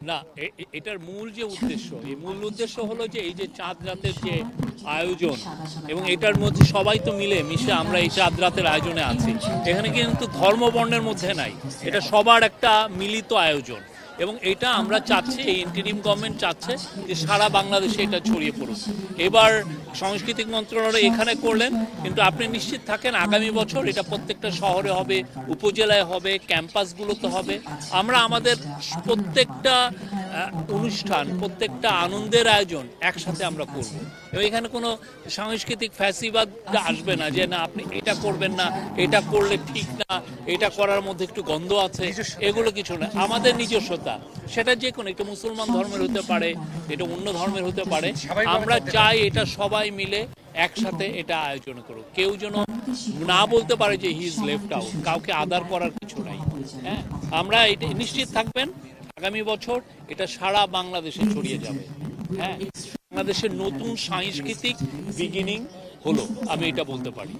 না, এটার মূল যে উদ্দেশ্য, এই মূল উদ্দেশ্য হলো যে এই যে চাঁদ রাতের যে আয়োজন, এবং এটার মধ্যে সবাই তো মিলে মিশে আমরা এই চাঁদ রাতের আয়োজনে আছি। এখানে কিন্তু ধর্ম বর্ণের মধ্যে নাই, এটা সবার একটা মিলিত আয়োজন। এবং এটা আমরা চাচ্ছি, এই ইন্টারিম গভর্নমেন্ট চাচ্ছে যে সারা বাংলাদেশে এটা ছড়িয়ে পড়ুক। এবার সাংস্কৃতিক মন্ত্রণালয় এখানে করলেন, কিন্তু আপনি নিশ্চিত থাকেন আগামী বছর এটা প্রত্যেকটা শহরে হবে, উপজেলায় হবে, ক্যাম্পাসগুলোতে হবে। আমরা আমাদের প্রত্যেকটা অনুষ্ঠান, প্রত্যেকটা আনন্দের আয়োজন একসাথে আমরা করব। এবং এখানে কোনো সাংস্কৃতিক ফ্যাসিবাদ আসবে না যে না আপনি এটা করবেন না, এটা করলে ঠিক না, এটা করার মধ্যে একটু গন্ধ আছে, এগুলো কিছু না। আমাদের নিজস্বতা, সেটা যে কোনো, এটা মুসলমান ধর্মের হতে পারে, এটা অন্য ধর্মের হতে পারে। আমরা চাই এটা সবাই মিলে একসাথে এটা আয়োজন করুক। কেউ যেন না বলতে পারে যে হি ইজ লেফট আউট, কাউকে আদার করার কিছু নাই। হ্যাঁ, আমরা এটা নিশ্চিত থাকবেন আগামী বছর এটা সারা বাংলাদেশে ছড়িয়ে যাবে। হ্যাঁ, বাংলাদেশের নতুন সাংস্কৃতিক বিগিনিং হলো, আমি এটা বলতে পারি।